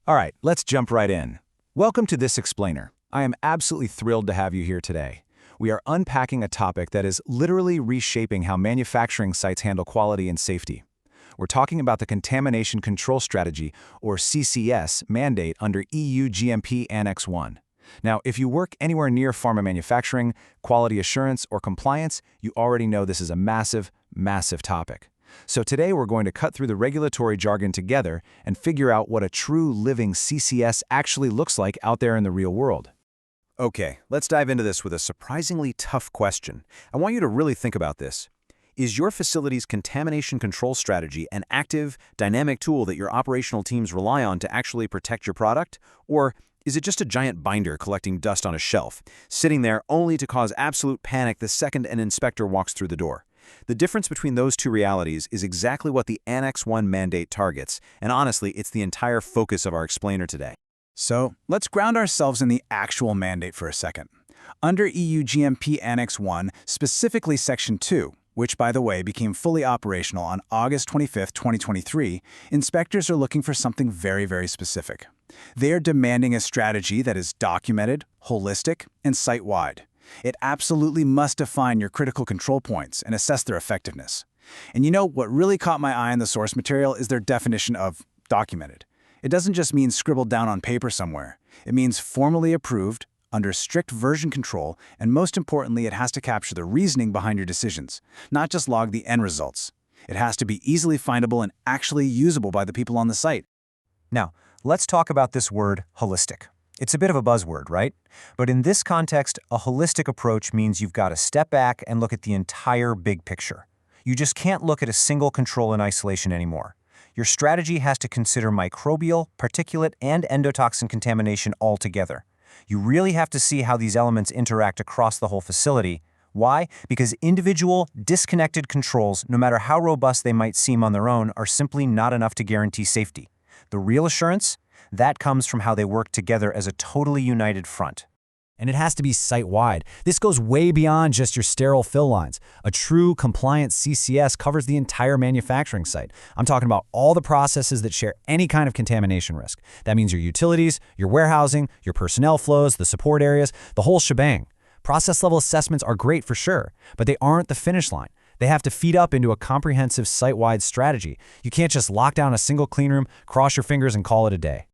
All right, let's jump right in. Welcome to This Explainer. I am absolutely thrilled to have you here today. We are unpacking a topic that is literally reshaping how manufacturing sites handle quality and safety. We're talking about the Contamination Control Strategy, or CCS, mandate under EU GMP Annex 1. Now, if you work anywhere near pharma manufacturing, quality assurance, or compliance, you already know this is a massive, massive topic. So today we're going to cut through the regulatory jargon together and figure out what a true living CCS actually looks like out there in the real world. Okay, let's dive into this with a surprisingly tough question. I want you to really think about this. Is your facility's contamination control strategy an active, dynamic tool that your operational teams rely on to actually protect your product? Or is it just a giant binder collecting dust on a shelf, sitting there only to cause absolute panic the second an inspector walks through the door? The difference between those two realities is exactly what the Annex 1 mandate targets, and honestly, it's the entire focus of our explainer today. So, let's ground ourselves in the actual mandate for a second. Under EU GMP Annex 1, specifically Section 2, which, by the way, became fully operational on August 25, 2023, inspectors are looking for something very, very specific. They are demanding a strategy that is documented, holistic, and site-wide. It absolutely must define your critical control points and assess their effectiveness. And you know, what really caught my eye in the source material is their definition of documented. It doesn't just mean scribbled down on paper somewhere. It means formally approved, under strict version control, and most importantly, it has to capture the reasoning behind your decisions, not just log the end results. It has to be easily findable and actually usable by the people on the site. Now, let's talk about this word holistic. It's a bit of a buzzword, right? But in this context, a holistic approach means you've got to step back and look at the entire big picture. You just can't look at a single control in isolation anymore. Your strategy has to consider microbial, particulate, and endotoxin contamination altogether. You really have to see how these elements interact across the whole facility. Why? Because individual, disconnected controls, no matter how robust they might seem on their own, are simply not enough to guarantee safety. The real assurance? That comes from how they work together as a totally united front. And it has to be site-wide. This goes way beyond just your sterile fill lines. A true compliant CCS covers the entire manufacturing site. I'm talking about all the processes that share any kind of contamination risk. That means your utilities, your warehousing, your personnel flows, the support areas, the whole shebang. Process-level assessments are great for sure, but they aren't the finish line. They have to feed up into a comprehensive site-wide strategy. You can't just lock down a single cleanroom, cross your fingers, and call it a day.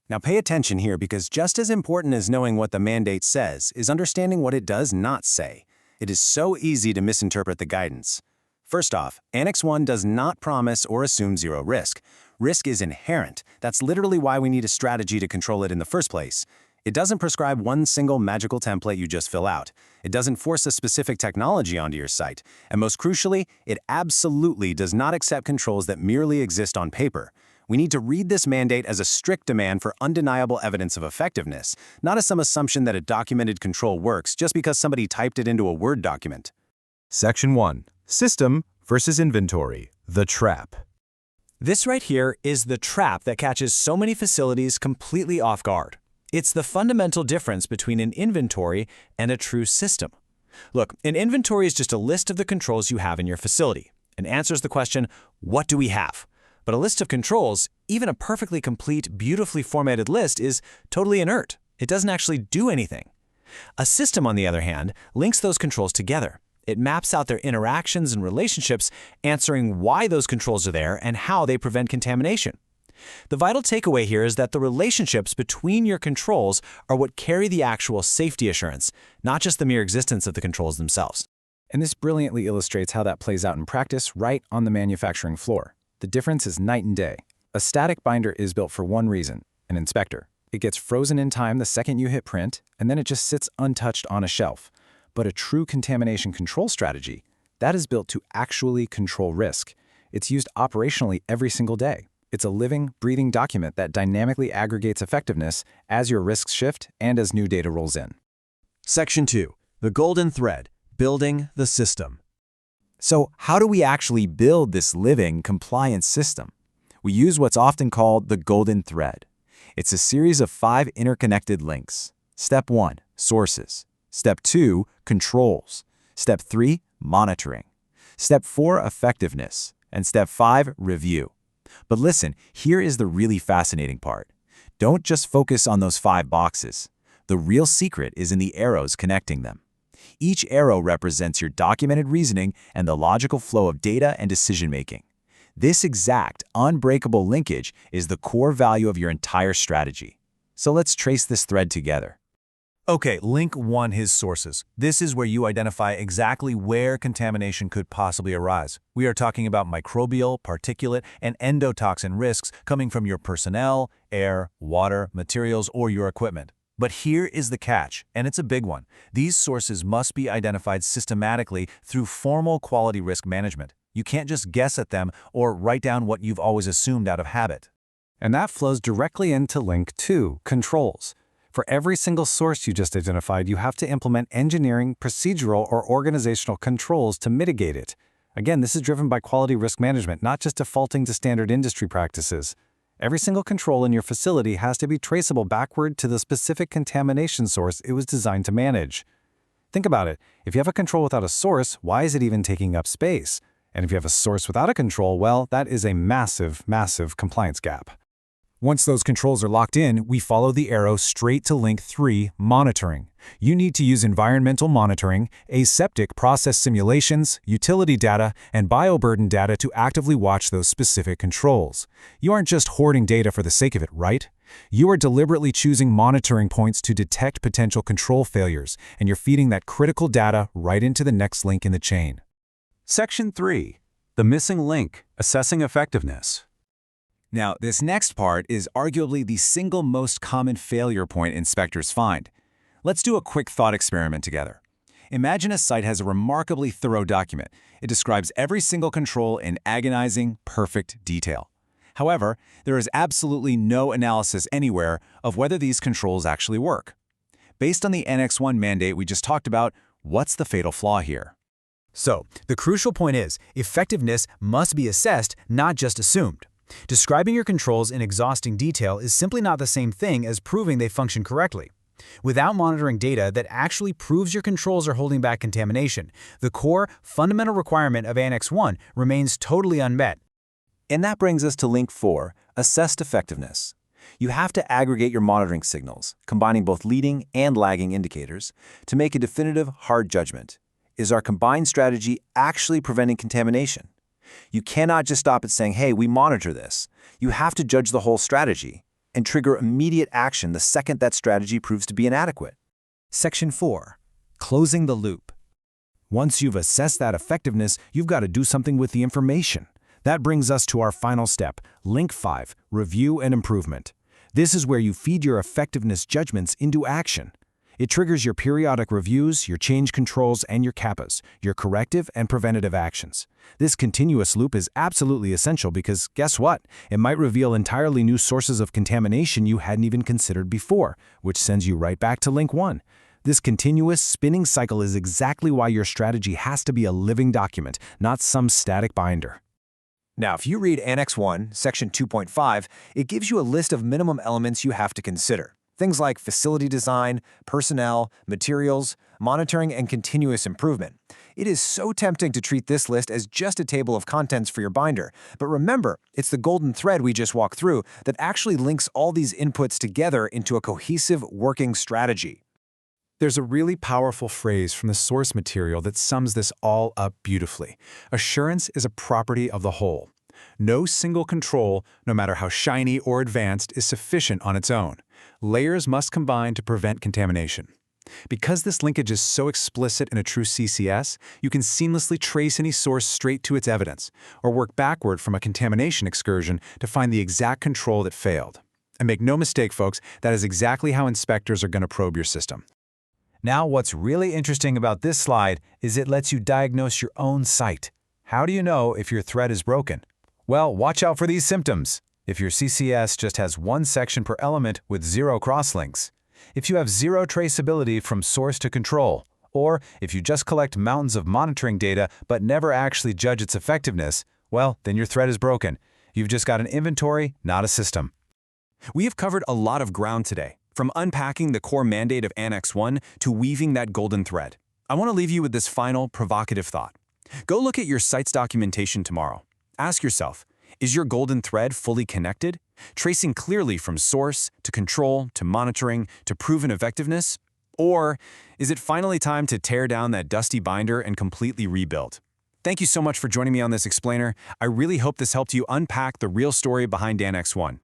Now pay attention here, because just as important as knowing what the mandate says is understanding what it does not say. It is so easy to misinterpret the guidance. First off, Annex 1 does not promise or assume zero risk. Risk is inherent. That's literally why we need a strategy to control it in the first place. It doesn't prescribe one single magical template you just fill out. It doesn't force a specific technology onto your site. And most crucially, it absolutely does not accept controls that merely exist on paper. We need to read this mandate as a strict demand for undeniable evidence of effectiveness, not as some assumption that a documented control works just because somebody typed it into a Word document. Section 1. System versus inventory. The trap. This right here is the trap that catches so many facilities completely off guard. It's the fundamental difference between an inventory and a true system. Look, an inventory is just a list of the controls you have in your facility and answers the question, what do we have? But a list of controls, even a perfectly complete, beautifully formatted list, is totally inert. It doesn't actually do anything. A system, on the other hand, links those controls together. It maps out their interactions and relationships, answering why those controls are there and how they prevent contamination. The vital takeaway here is that the relationships between your controls are what carry the actual safety assurance, not just the mere existence of the controls themselves. And this brilliantly illustrates how that plays out in practice right on the manufacturing floor. The difference is night and day. A static binder is built for one reason, an inspector. It gets frozen in time the second you hit print, and then it just sits untouched on a shelf. But a true contamination control strategy, that is built to actually control risk. It's used operationally every single day. It's a living, breathing document that dynamically aggregates effectiveness as your risks shift and as new data rolls in. Section 2. The golden thread. Building the system. So how do we actually build this living, compliant system? We use what's often called the golden thread. It's a series of 5 interconnected links. Step 1, sources. Step 2, controls. Step 3, monitoring. Step 4, effectiveness. And step 5, review. But listen, here is the really fascinating part. Don't just focus on those 5 boxes. The real secret is in the arrows connecting them. Each arrow represents your documented reasoning and the logical flow of data and decision-making. This exact, unbreakable linkage is the core value of your entire strategy. So let's trace this thread together. Okay, link 1 is sources. This is where you identify exactly where contamination could possibly arise. We are talking about microbial, particulate, and endotoxin risks coming from your personnel, air, water, materials, or your equipment. But here is the catch, and it's a big one. These sources must be identified systematically through formal quality risk management. You can't just guess at them or write down what you've always assumed out of habit. And that flows directly into link 2, controls. For every single source you just identified, you have to implement engineering, procedural, or organizational controls to mitigate it. Again, this is driven by quality risk management, not just defaulting to standard industry practices. Every single control in your facility has to be traceable backward to the specific contamination source it was designed to manage. Think about it. If you have a control without a source, why is it even taking up space? And if you have a source without a control, well, that is a massive, massive compliance gap. Once those controls are locked in, we follow the arrow straight to link 3, monitoring. You need to use environmental monitoring, aseptic process simulations, utility data, and bioburden data to actively watch those specific controls. You aren't just hoarding data for the sake of it, right? You are deliberately choosing monitoring points to detect potential control failures, and you're feeding that critical data right into the next link in the chain. Section 3, the missing link, assessing effectiveness. Now, this next part is arguably the single most common failure point inspectors find. Let's do a quick thought experiment together. Imagine a site has a remarkably thorough document. It describes every single control in agonizing, perfect detail. However, there is absolutely no analysis anywhere of whether these controls actually work. Based on the Annex 1 mandate we just talked about, what's the fatal flaw here? So, the crucial point is, effectiveness must be assessed, not just assumed. Describing your controls in exhausting detail is simply not the same thing as proving they function correctly. Without monitoring data that actually proves your controls are holding back contamination, the core, fundamental requirement of Annex 1 remains totally unmet. And that brings us to link 4, assessed effectiveness. You have to aggregate your monitoring signals, combining both leading and lagging indicators, to make a definitive, hard judgment. Is our combined strategy actually preventing contamination? You cannot just stop at saying, hey, we monitor this. You have to judge the whole strategy and trigger immediate action the second that strategy proves to be inadequate. Section 4. Closing the loop. Once you've assessed that effectiveness, you've got to do something with the information. That brings us to our final step, link 5, review and improvement. This is where you feed your effectiveness judgments into action. It triggers your periodic reviews, your change controls, and your CAPAs, your corrective and preventative actions. This continuous loop is absolutely essential because, guess what? It might reveal entirely new sources of contamination you hadn't even considered before, which sends you right back to link 1. This continuous spinning cycle is exactly why your strategy has to be a living document, not some static binder. Now, if you read Annex 1, Section 2.5, it gives you a list of minimum elements you have to consider. Things like facility design, personnel, materials, monitoring, and continuous improvement. It is so tempting to treat this list as just a table of contents for your binder. But remember, it's the golden thread we just walked through that actually links all these inputs together into a cohesive working strategy. There's a really powerful phrase from the source material that sums this all up beautifully. Assurance is a property of the whole. No single control, no matter how shiny or advanced, is sufficient on its own. Layers must combine to prevent contamination. Because this linkage is so explicit in a true CCS, you can seamlessly trace any source straight to its evidence, or work backward from a contamination excursion to find the exact control that failed. And make no mistake, folks, that is exactly how inspectors are going to probe your system. Now, what's really interesting about this slide is it lets you diagnose your own site. How do you know if your thread is broken? Well, watch out for these symptoms. If your CCS just has one section per element with 0 crosslinks, if you have 0 traceability from source to control, or if you just collect mountains of monitoring data but never actually judge its effectiveness, well, then your thread is broken. You've just got an inventory, not a system. We have covered a lot of ground today, from unpacking the core mandate of Annex 1 to weaving that golden thread. I want to leave you with this final, provocative thought. Go look at your site's documentation tomorrow. Ask yourself, is your golden thread fully connected? Tracing clearly from source to control to monitoring to proven effectiveness? Or is it finally time to tear down that dusty binder and completely rebuild? Thank you so much for joining me on this explainer. I really hope this helped you unpack the real story behind Annex 1.